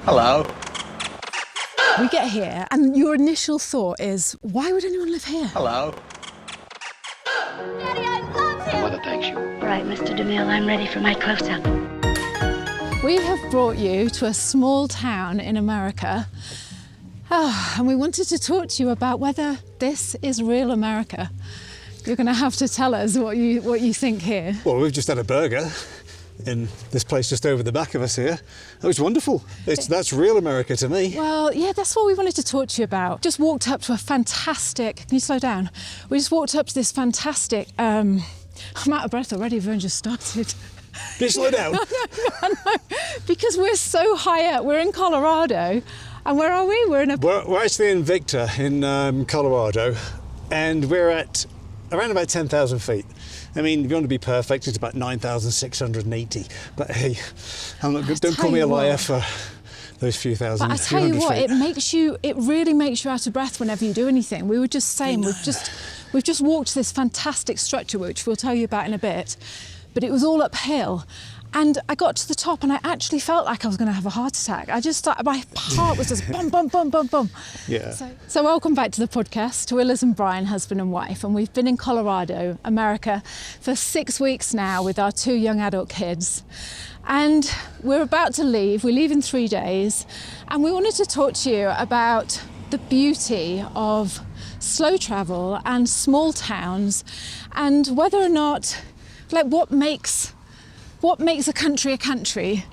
Hello. We get here and your initial thought is, why would anyone live here? Hello. Daddy, I love him! Mother thanks you. Right, Mr. DeMille, I'm ready for my close-up. We have brought you to a small town in America. And we wanted to talk to you about whether this is real America. You're going to have to tell us what you think here. Well, we've just had a burger in this place just over the back of us here. It was wonderful. That's real America to me. Well, yeah, that's what we wanted to talk to you about. Just walked up to a fantastic... Can you slow down? We just walked up to this fantastic... I'm out of breath already. We've only just started. Can you slow down? No, because we're so high up. We're in Colorado. And where are we? We're actually in Victor in Colorado, and we're at around about 10,000 feet. I mean, if you want to be perfect, it's about 9,680. But hey, don't call me a liar for those few thousand. But I tell you what, it really makes you out of breath whenever you do anything. We were just saying, we've just walked this fantastic structure, which we'll tell you about in a bit, but it was all uphill. And I got to the top and I actually felt like I was going to have a heart attack. I just thought my heart was just bum, bum, bum, bum, bum. Yeah. So welcome back to the podcast, Willis and Brian, husband and wife. And we've been in Colorado, America, for 6 weeks now with our 2 young adult kids. And we're about to leave. We leave in 3 days. And we wanted to talk to you about the beauty of slow travel and small towns, and whether or not, like, what makes a country a country.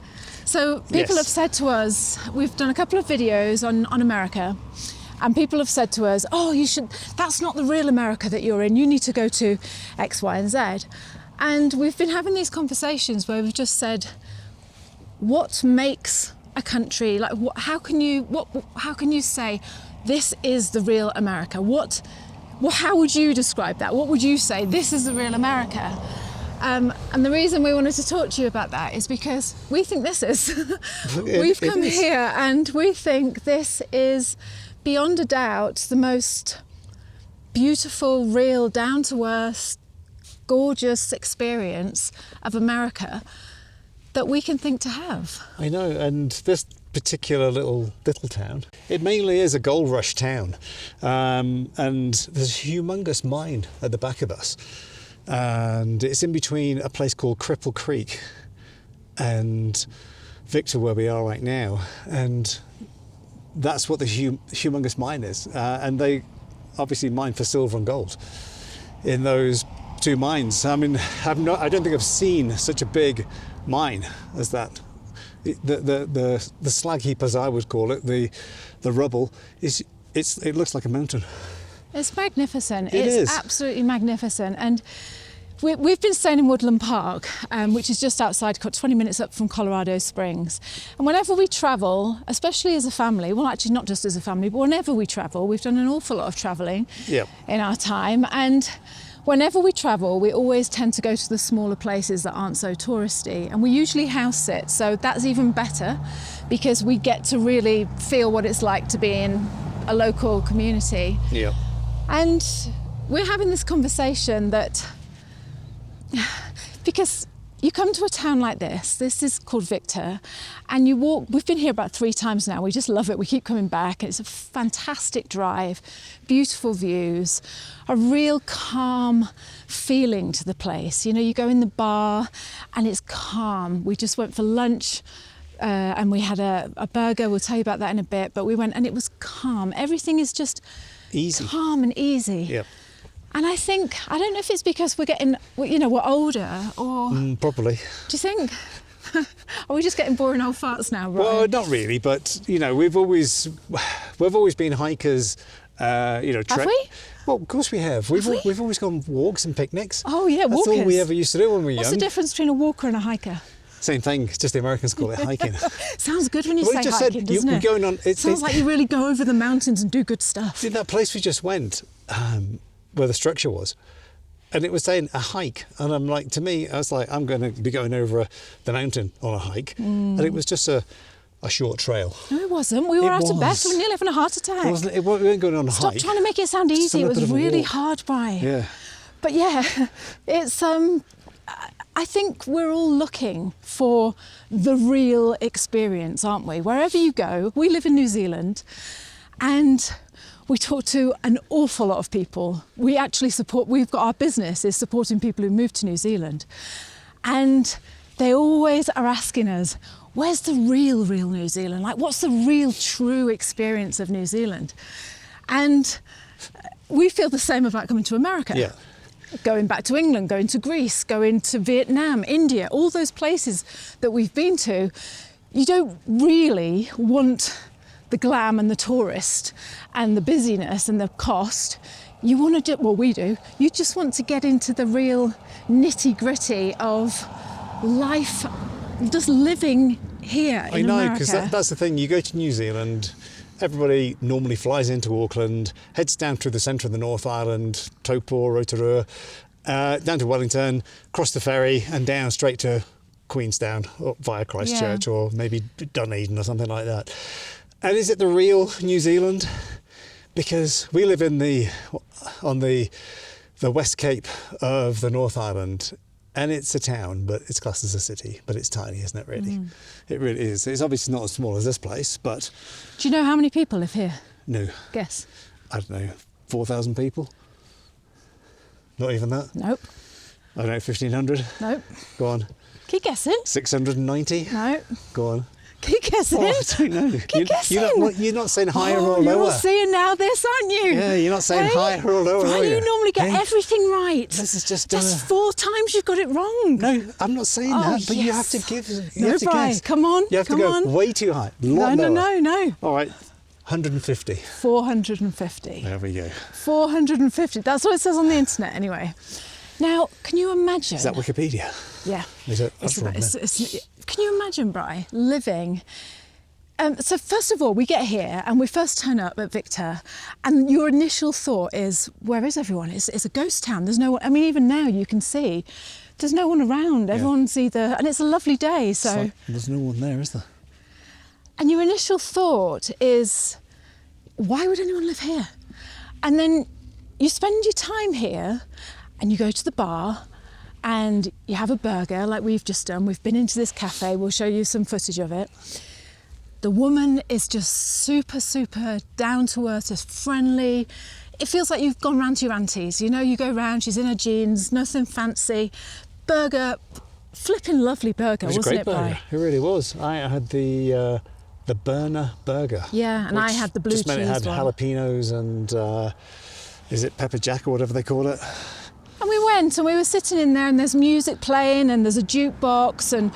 So people have said to us, we've done a couple of videos on America, and people have said to us, oh, that's not the real America that you're in, you need to go to X, Y, and Z. And we've been having these conversations where we've just said, what makes a country, like how can you say this is the real America? How would you describe that? What would you say, this is the real America? And the reason we wanted to talk to you about that is because we think this is. We've come here and we think this is, beyond a doubt, the most beautiful, real, down-to-earth, gorgeous experience of America that we can think to have. I know, and this particular little town, it mainly is a gold rush town. And there's a humongous mine at the back of us. And it's in between a place called Cripple Creek and Victor, where we are right now, and that's what the humongous mine is. And they obviously mine for silver and gold in those 2 mines. I mean, I don't think I've seen such a big mine as that. The slag heap, as I would call it, the rubble it looks like a mountain. It's magnificent. It is absolutely magnificent. And we've been staying in Woodland Park, which is just outside, 20 minutes up from Colorado Springs. And whenever we travel, especially as a family, well, actually not just as a family, but whenever we travel, we've done an awful lot of traveling in our time. And whenever we travel, we always tend to go to the smaller places that aren't so touristy. And we usually house sit, so that's even better because we get to really feel what it's like to be in a local community. Yeah. And we're having this conversation that, because you come to a town like this is called Victor, and you walk, we've been here about 3 times now, we just love it, we keep coming back, and it's a fantastic drive, beautiful views, a real calm feeling to the place. You know, you go in the bar and it's calm. We just went for lunch, and we had a burger, we'll tell you about that in a bit, but we went and it was calm. Everything is just easy. Calm and easy. Yep. And I don't know if it's because we're getting, we're older, or... Probably. Do you think? Are we just getting boring old farts now, Brian? Well, not really, but, we've always been hikers, Have we? Well, of course we have. We've always gone walks and picnics. Oh, yeah, walkers. That's all we ever used to do when we were young. What's the difference between a walker and a hiker? Same thing, it's just the Americans call it hiking. Sounds good when you say hiking, doesn't it? Going on, sounds like you really go over the mountains and do good stuff. In that place we just went, where the structure was, and it was saying a hike, and I'm like, to me, I was like, I'm going to be going over the mountain on a hike, and it was just a short trail. No, it wasn't. We were out of bed. We were nearly having a heart attack. We weren't going on a hike. Stop trying to make it sound easy. It was really hard, Brian. Yeah. But yeah, it's I think we're all looking for the real experience, aren't we? Wherever you go, we live in New Zealand and we talk to an awful lot of people. We've got our business is supporting people who move to New Zealand. And they always are asking us, where's the real New Zealand? Like, what's the real true experience of New Zealand? And we feel the same about coming to America. Yeah. Going back to England, going to Greece, going to Vietnam, India, all those places that we've been to, you don't really want the glam and the tourist and the busyness and the cost. You want to do, well, we do, you just want to get into the real nitty-gritty of life, just living here in America. I know, because that's the thing. You go to New Zealand, everybody normally flies into Auckland, heads down through the centre of the North Island, Taupo, Rotorua, down to Wellington, cross the ferry and down straight to Queenstown or via Christchurch or maybe Dunedin or something like that. And is it the real New Zealand? Because we live on the West Cape of the North Island, and it's a town, but it's classed as a city, but it's tiny, isn't it, really? It really is. It's obviously not as small as this place, but... Do you know how many people live here? No. Guess. I don't know, 4,000 people? Not even that? Nope. I don't know, 1,500? Nope. Go on. Keep guessing. 690? No. Go on. Keep guessing. Oh, I don't know. Keep guessing. You're not saying higher or lower. You're all seeing now this, aren't you? Yeah, you're not saying higher or lower, Brian, are you? you normally get everything right. This is just... That's 4 times you've got it wrong. No, I'm not saying that, but you have to give... You have to Brian, guess. come on, You have to go way too high. No. All right, 150. 450. There we go. 450. That's what it says on the internet, anyway. Now, can you imagine? Is that Wikipedia? Yeah. Can you imagine, Bri, living... so first of all, we get here and we first turn up at Victor, and your initial thought is, where is everyone? It's a ghost town. There's no one. I mean, even now you can see there's no one around. Everyone's either, and it's a lovely day. So like, there's no one there, is there? And your initial thought is, why would anyone live here? And then you spend your time here, and you go to the bar, and you have a burger like we've just done. We've been into this cafe. We'll show you some footage of it. The woman is just super, super down to earth, just friendly. It feels like you've gone round to your auntie's. You know, you go round, she's in her jeans, nothing fancy. Burger, flipping lovely burger, wasn't it, Bri? It really was. I had the burner burger. Yeah, and I had the blue cheese one. Just meant it had jalapenos and, is it pepper jack or whatever they call it? And we went and we were sitting in there and there's music playing and there's a jukebox and...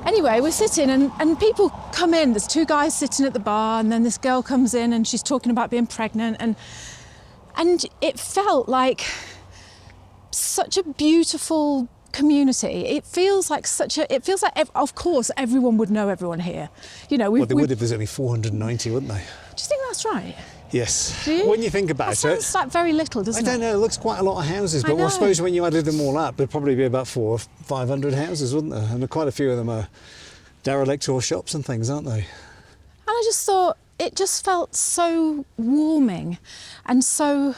Anyway, we're sitting and people come in. There's 2 guys sitting at the bar and then this girl comes in and she's talking about being pregnant and it felt like such a beautiful community. It feels like of course everyone would know everyone here. You know, they would if there's only 490, wouldn't they? Do you think that's right? Yes. Do you? When you think about that sounds like very little, doesn't it? I don't know, it looks quite a lot of houses, but I suppose when you added them all up, there'd probably be about 400 or 500 houses, wouldn't there? And quite a few of them are derelict or shops and things, aren't they? And I just thought, it just felt so warming and so,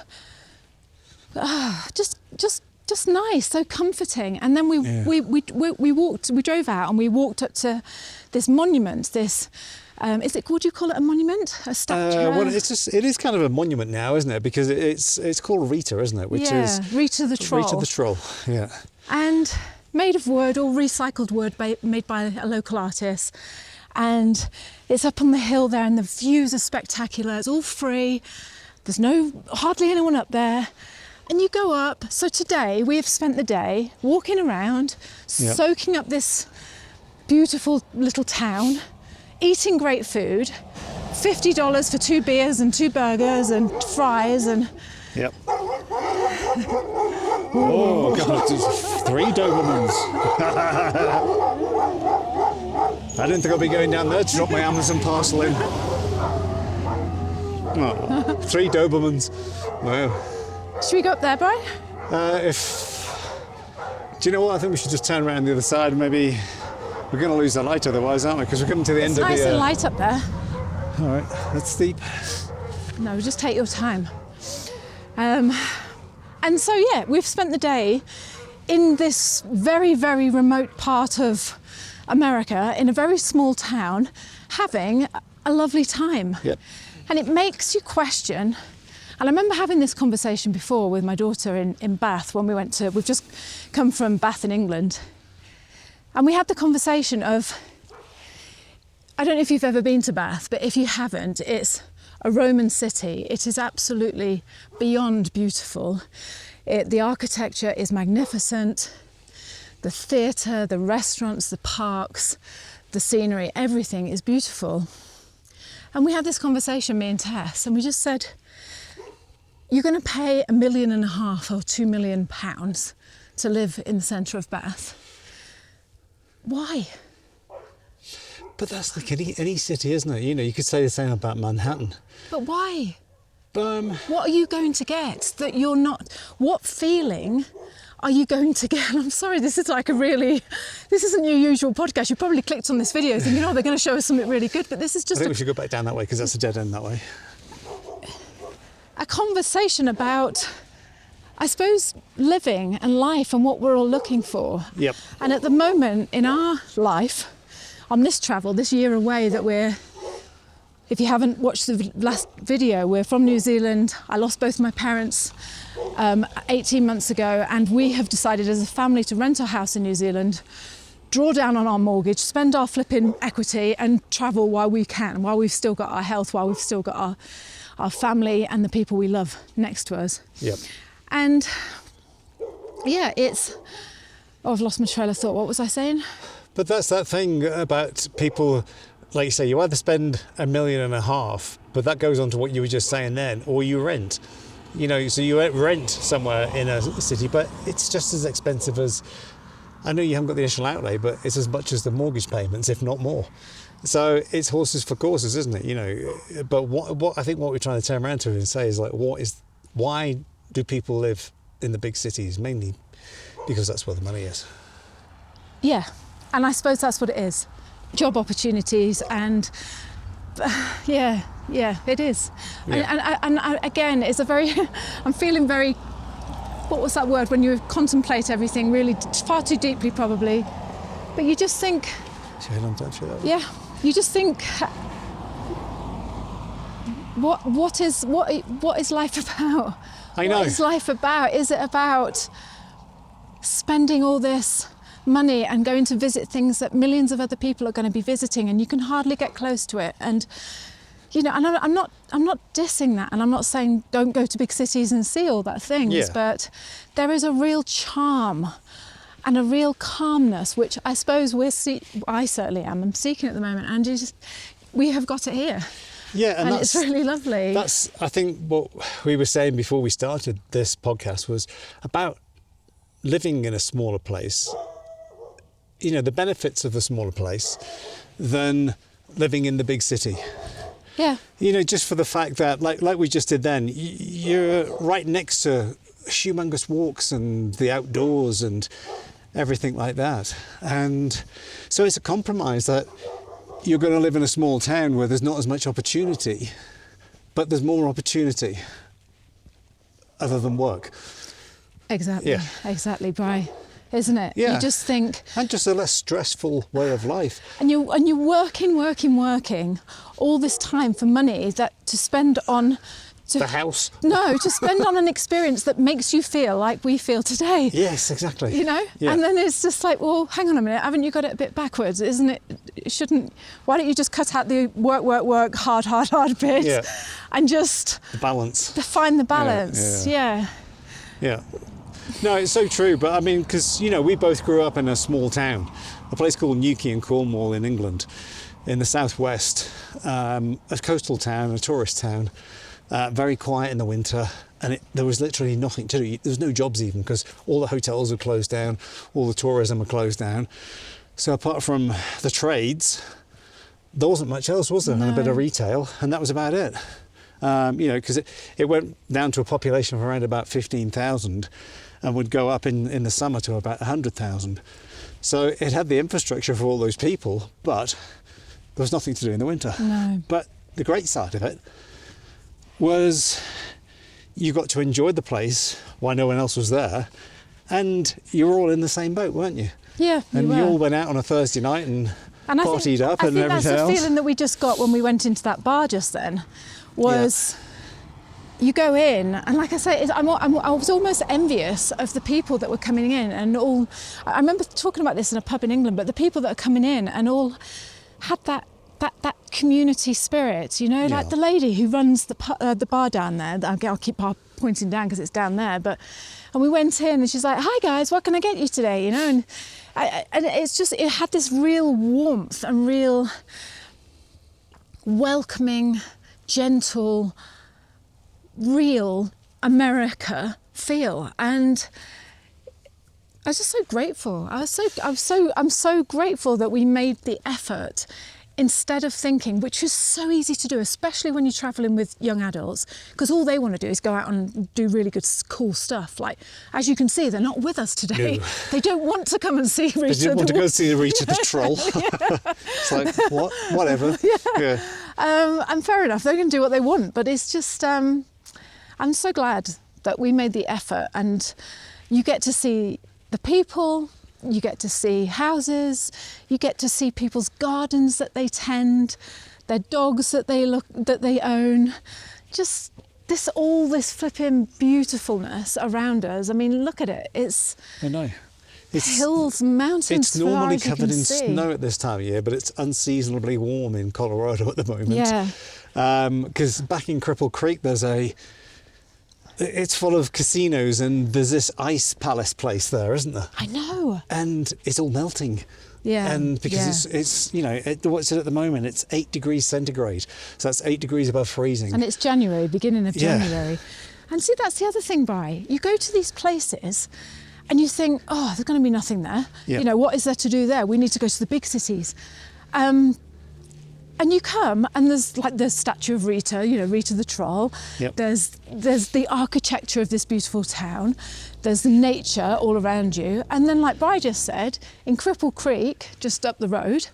just nice, so comforting. And then we drove out and we walked up to this monument, would you call it a monument? A statue? Well, it is kind of a monument now, isn't it? Because it's called Rita, isn't it? Which is Rita the Troll. Rita the Troll, yeah. And made of wood, all recycled wood made by a local artist. And it's up on the hill there and the views are spectacular. It's all free. There's hardly anyone up there. And you go up. So today we have spent the day walking around, soaking up this beautiful little town, eating great food, $50 for 2 beers and 2 burgers and fries and... Yep. Oh, God, 3 Dobermans. I didn't think I'd be going down there to drop my Amazon parcel in. Oh, 3 Dobermans. Wow. Should we go up there, Brian? Do you know what? I think we should just turn around the other side and maybe... We're going to lose the light otherwise, aren't we? Because we're coming to the end of the... It's nice and light up there. All right, that's steep. No, just take your time. And so, we've spent the day in this very, very remote part of America, in a very small town, having a lovely time. Yep. And it makes you question. And I remember having this conversation before with my daughter in Bath when we've just come from Bath in England. And we had the conversation of, I don't know if you've ever been to Bath, but if you haven't, it's a Roman city. It is absolutely beyond beautiful. The architecture is magnificent. The theatre, the restaurants, the parks, the scenery, everything is beautiful. And we had this conversation, me and Tess, and we just said, you're going to pay £1.5 million or £2 million to live in the centre of Bath. Why? But that's like any city, isn't it? You know, you could say the same about Manhattan. But why? What are you going to get that you're not? What feeling are you going to get? I'm sorry, this isn't your usual podcast. You probably clicked on this video thinking, oh, they're going to show us something really good, but this is just I think we should go back down that way because that's a dead end that way. A conversation about, I suppose, living and life and what we're all looking for. Yep. And at the moment in our life, on this travel, this year away that if you haven't watched the last video, we're from New Zealand. I lost both my parents 18 months ago, and we have decided as a family to rent a house in New Zealand, draw down on our mortgage, spend our flipping equity and travel while we can, while we've still got our health, while we've still got our family and the people we love next to us. Yep. And yeah, I've lost my trail of thought. What was I saying? But that's that thing about people, like you say, you either spend £1.5 million, but that goes on to what you were just saying then, or you rent. You know, so you rent somewhere in a city, but it's just as expensive as, I know you haven't got the initial outlay, but it's as much as the mortgage payments, if not more. So it's horses for courses, isn't it? You know, but what I think what we're trying to turn around to and say is like, why do people live in the big cities? Mainly because that's where the money is. Yeah, and I suppose that's what it is. Job opportunities and yeah, it is. Yeah. And again, it's I'm feeling very, what was that word, when you contemplate everything really far too deeply probably, but you just think, yeah, you just think, what is life about? I know. What is life about? Is it about spending all this money and going to visit things that millions of other people are going to be visiting, and you can hardly get close to it? And you know, and I'm not dissing that, and I'm not saying don't go to big cities and see all that things, yeah. But there is a real charm and a real calmness, which I suppose I certainly am. I'm seeking at the moment, and we have got it here. Yeah, and it's really lovely. That's, I think, what we were saying before we started this podcast was about living in a smaller place. You know, the benefits of a smaller place than living in the big city. Yeah. You know, just for the fact that, like we just did then, you're right next to humongous walks and the outdoors and everything like that. And so it's a compromise that you're going to live in a small town where there's not as much opportunity, but there's more opportunity other than work. Exactly. Yeah. Exactly, Bri. Isn't it? Yeah. You just think, and just a less stressful way of life. And you're working all this time for money that to spend on the house. No, to spend on an experience that makes you feel like we feel today. Yes, exactly. You know? Yeah. And then it's just like, well, hang on a minute, haven't you got it a bit backwards? Isn't it? Why don't you just cut out the work, hard bit, yeah. and just the balance. Find the balance. Yeah. No, it's so true. But I mean, because, you know, we both grew up in a small town, a place called Newquay in Cornwall in England, in the southwest, a coastal town, a tourist town, very quiet in the winter, and there was literally nothing to do. There was no jobs even, because all the hotels were closed down, all the tourism were closed down. So apart from the trades, there wasn't much else, was there? No. And a bit of retail, and that was about it. You know, because it went down to a population of around about 15,000 and would go up in the summer to about 100,000. So it had the infrastructure for all those people, but there was nothing to do in the winter. No. But the great side of it was you got to enjoy the place while no one else was there, And you were all in the same boat, weren't you? Yeah, we And were. you all went out on a Thursday night and partied up and I think everything that's the else. feeling that we just got when we went into that bar just then, was you go in, and like I say, I was almost envious of the people that were coming in, and all. I remember talking about this in a pub in England, but the people that are coming in and all had that community spirit, you know, Yeah. like the lady who runs the bar down there. I'll keep pointing down because it's down there, and we went in and she's like, "Hi guys, what can I get you today?" You know, and it's just, it had this real warmth and real welcoming, gentle, real America feel, and I was just so grateful. I'm so grateful that we made the effort, instead of thinking, which is so easy to do, especially when you're traveling with young adults, because all they want to do is go out and do really good, cool stuff. Like, as you can see, they're not with us today. No. They don't want to come and see Rita. They didn't want to go see Rita the troll. It's like, what? Whatever. Yeah. And fair enough, they can do what they want, but it's just, I'm so glad that we made the effort, and you get to see the people, you get to see houses, you get to see people's gardens that they tend, their dogs that they own, just all this flipping beautifulness around us. I mean, look at it. It's I know. It's hills, mountains. It's normally as far as you covered can in see. snow at this time of year, but it's unseasonably warm in Colorado at the moment. Yeah. Because back in Cripple Creek, it's full of casinos, and there's this ice palace place there, isn't there? I know. And it's all melting. Yeah. And because it's you know, what's it at the moment? It's 8 degrees centigrade. So that's 8 degrees above freezing. And it's January, beginning of Yeah. January. And see, that's the other thing, Bri. You go to these places and you think, oh, there's going to be nothing there. Yeah. You know, what is there to do there? We need to go to the big cities. And you come, and there's like the statue of Rita, you know, Rita the troll. Yep. There's the architecture of this beautiful town. There's the nature all around you. And then, like Bri just said, in Cripple Creek, just up the road,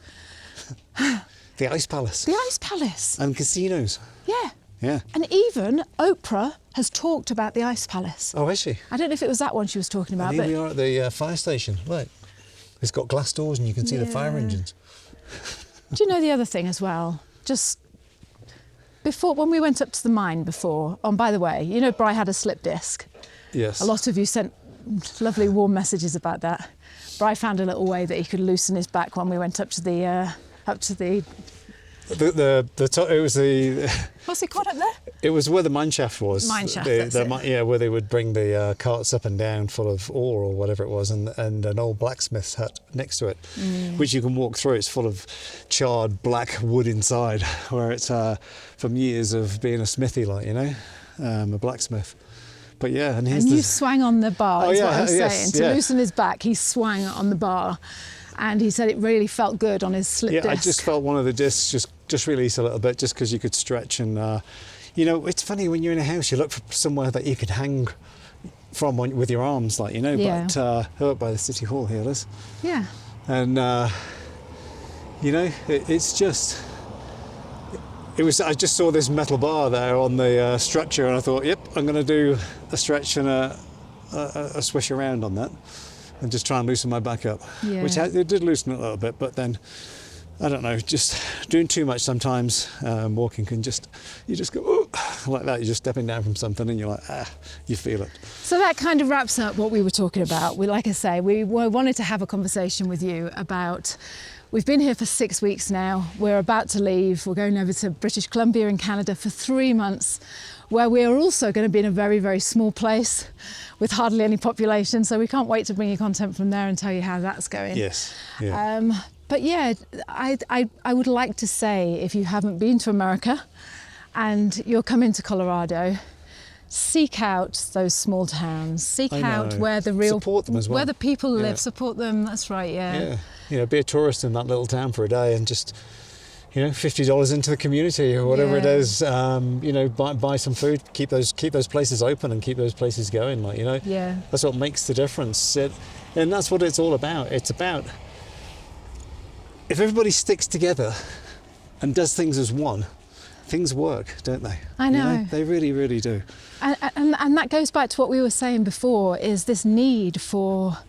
The ice palace. the Ice Palace. And casinos. Yeah. Yeah. And even Oprah has talked about the Ice Palace. Oh, is she? I don't know if it was that one she was talking about, And here but we are at the fire station. Look, it's got glass doors and you can see the fire Yeah. engines. do you know the other thing as well? Just before, when we went up to the mine before, and by the way, you know, Bri had a slip disc. Yes. A lot of you sent lovely warm messages about that. Bri found a little way that he could loosen his back when we went up to the It was the what's it called up there? it was where the mine shaft was. Mine shaft, The- that's the it. mi- yeah, where they would bring the carts up and down full of ore or whatever it was, and an old blacksmith's hut next to it, which you can walk through. It's full of charred black wood inside, where it's from years of being a smithy, like, you know, a blacksmith. But yeah, and here's And you the swang on the bar, Oh, is yeah, what I was yes, saying. To yeah. loosen his back, he swang on the bar. And he said it really felt good on his slip yeah. disc. I just felt one of the discs just release a little bit, just because you could stretch. And you know, it's funny when you're in a house, you look for somewhere that you could hang from with your arms, like, you know. Yeah. But up by the city hall here, Liz. Yeah. And you know, it's just. It was. I just saw this metal bar there on the structure, and I thought, yep, I'm going to do a stretch and a swish around on that, and just try and loosen my back up. Yeah. Which it did loosen it a little bit, but then I don't know, just doing too much sometimes. Walking can you just go "Ooh," like that. You're just stepping down from something, and you're like, you feel it. So that kind of wraps up what we were talking about. Like I say, we wanted to have a conversation with you about. We've been here for 6 weeks now. We're about to leave. We're going over to British Columbia in Canada for 3 months, where we are also going to be in a very, very small place with hardly any population. So we can't wait to bring you content from there and tell you how that's going. Yes. Yeah. But yeah, I would like to say, if you haven't been to America and you're coming to Colorado, seek out those small towns. Seek I out know. where the real Support them as well. where the people live. Yeah. Support them. That's right. Yeah. You know, be a tourist in that little town for a day and just, you know, $50 into the community or whatever it Yeah. is. You know, buy some food, keep those places open and keep those places going. Like, you know, Yeah. that's what makes the difference. And that's what it's all about. It's about if everybody sticks together and does things as one, things work, don't they? I know. They really, really do. And that goes back to what we were saying before, is this need for,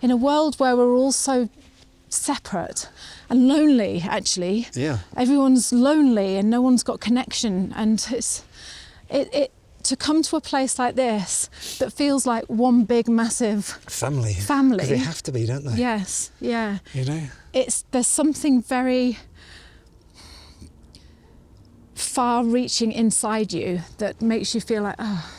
in a world where we're all so separate and lonely, actually. Yeah. Everyone's lonely and no one's got connection, and it to come to a place like this that feels like one big massive family. 'Cause they have to be, don't they? Yes, yeah. There's something very far-reaching inside you that makes you feel like, oh,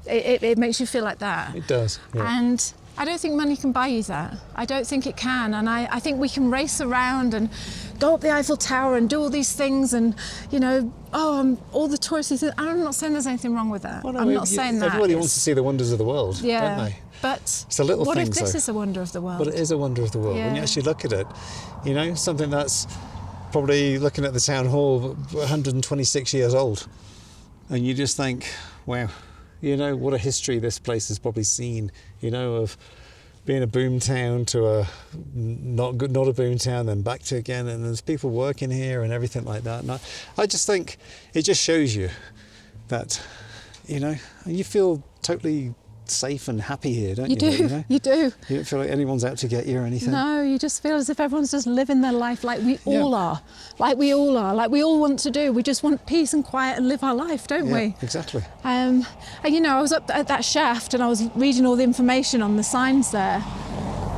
it makes you feel like that. It does. Yeah. And I don't think money can buy you that. I don't think it can. And I think we can race around and go up the Eiffel Tower and do all these things and, all the touristy things. I'm not saying there's anything wrong with that. Well, no, I'm not saying that. Everybody wants to see the wonders of the world, yeah, don't they? But it's the little what things, if this though. is a wonder of the world? But it is a wonder of the world. Yeah. When you actually look at it, something that's probably, looking at the town hall, 126 years old. And you just think, wow, what a history this place has probably seen, of being a boom town to a not a boom town, then back to again, and there's people working here and everything like that. And I just think it just shows you that, you feel totally safe and happy here, don't you? You do. You don't feel like anyone's out to get you or anything. No, you just feel as if everyone's just living their life like we all are. Like we all want to do. We just want peace and quiet and live our life, don't we? Exactly. And I was up at that shaft and I was reading all the information on the signs there,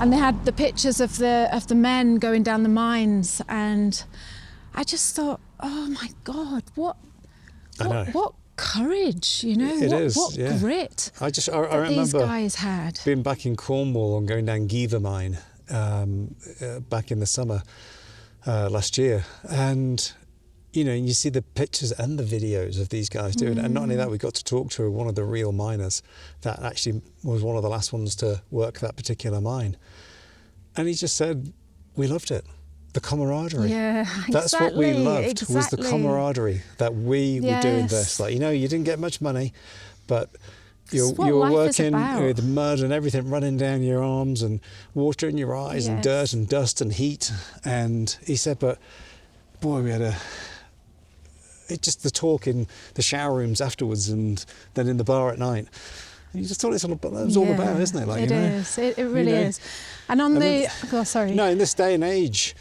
and they had the pictures of the men going down the mines, and I just thought, oh my God, what courage, what grit I remember these guys had. Being back in Cornwall and going down Giva mine back in the summer last year, and you see the pictures and the videos of these guys doing it. And not only that, we got to talk to one of the real miners that actually was one of the last ones to work that particular mine, and he just said, we loved it. The camaraderie. Yeah, exactly. That's what we loved, was the camaraderie, that we were doing this. Like, you didn't get much money, but you were working with mud and everything running down your arms and water in your eyes and dirt and dust and heat. And he said, but boy, we had just the talk in the shower rooms afterwards and then in the bar at night. And you just thought that's what it was all about, isn't it? Like, it is. It really is. And in this day and age,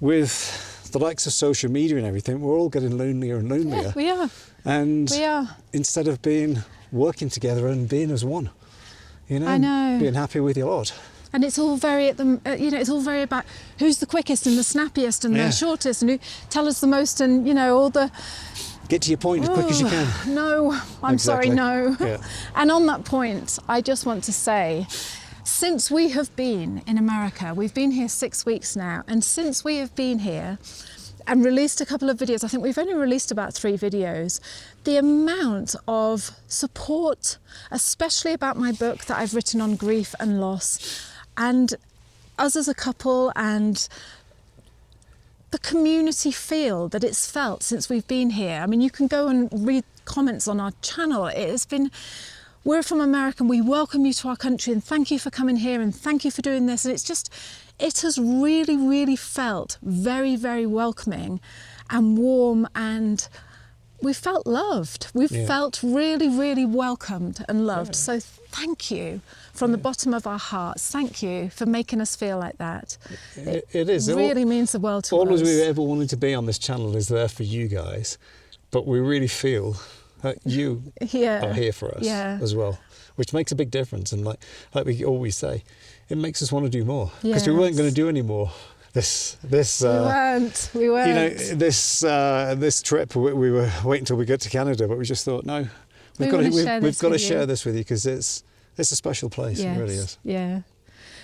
with the likes of social media and everything, we're all getting lonelier and lonelier. Yeah, we are. And instead of working together and being as one, I know. Being happy with your lot. And it's all very it's all very about who's the quickest and the snappiest and the shortest and who tell us the most and all the. Get to your point as quick as you can. No, I'm sorry, no. Yeah. And on that point, I just want to say, since we have been in America, we've been here 6 weeks now, and since we have been here and released a couple of videos, I think we've only released about 3 videos, the amount of support, especially about my book that I've written on grief and loss, and us as a couple, and the community feel that it's felt since we've been here. I mean, you can go and read comments on our channel. It's been, we're from America and we welcome you to our country and thank you for coming here and thank you for doing this. And it has really, really felt very, very welcoming and warm, and we felt loved. We've felt really, really welcomed and loved. So thank you from the bottom of our hearts. Thank you for making us feel like that. It is. It really means the world to us. All we ever wanted to be on this channel is there for you guys, but we really feel that you are here for us as well, which makes a big difference. And like we always say, it makes us want to do more, because we weren't going to do any more. This we weren't. This trip, we were waiting until we get to Canada, but we just thought, no, we've got to share this with you, because it's a special place. It really is. Yeah.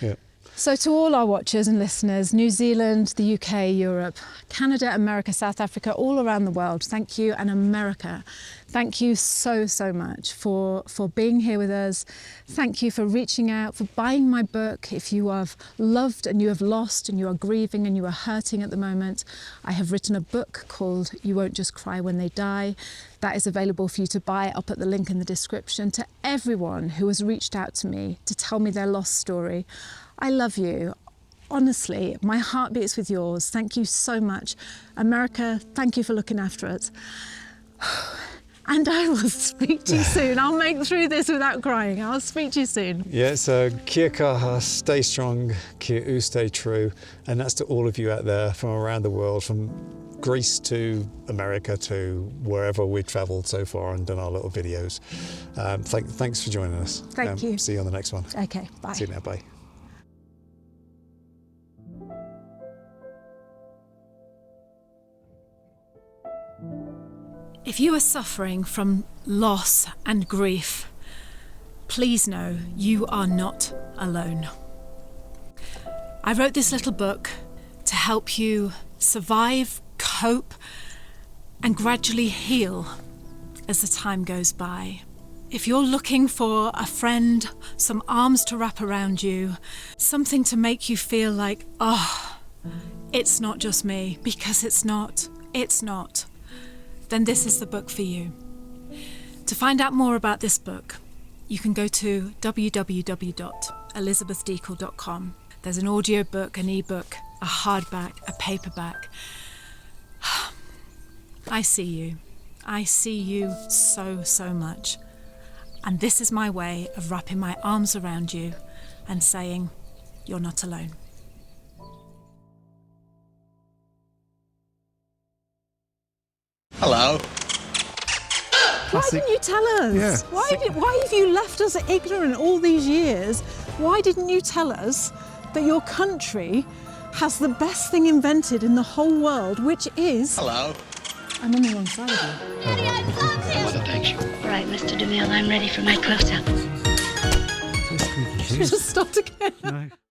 Yeah. So to all our watchers and listeners, New Zealand, the UK, Europe, Canada, America, South Africa, all around the world, thank you. And America, thank you so, so much for being here with us. Thank you for reaching out, for buying my book. If you have loved and you have lost and you are grieving and you are hurting at the moment, I have written a book called You Won't Just Cry When They Die. That is available for you to buy. I'll put the link in the description. To everyone who has reached out to me to tell me their lost story, I love you. honestly, my heart beats with yours. Thank you so much. America, thank you for looking after us. And I will speak to you soon. I'll make through this without crying. I'll speak to you soon. Yeah, so kia kaha, stay strong, kia u, stay true. And that's to all of you out there from around the world, from Greece to America to wherever we've travelled so far and done our little videos. Thanks for joining us. Thank you. See you on the next one. Okay, bye. See you now, bye. If you are suffering from loss and grief, please know you are not alone. I wrote this little book to help you survive, cope, and gradually heal as the time goes by. If you're looking for a friend, some arms to wrap around you, something to make you feel like, oh, it's not just me, because it's not, then this is the book for you. To find out more about this book, you can go to www.elizabethdeacle.com. There's an audio book, an ebook, a hardback, a paperback. I see you. I see you so, so much. And this is my way of wrapping my arms around you and saying, you're not alone. Hello. Why didn't you tell us? Yeah. Why have you left us ignorant all these years? Why didn't you tell us that your country has the best thing invented in the whole world, which is... Hello. I'm on the wrong side of you. Mother thanks you. All right, Mr. DeMille, I'm ready for my close-up. Should we just start again? No.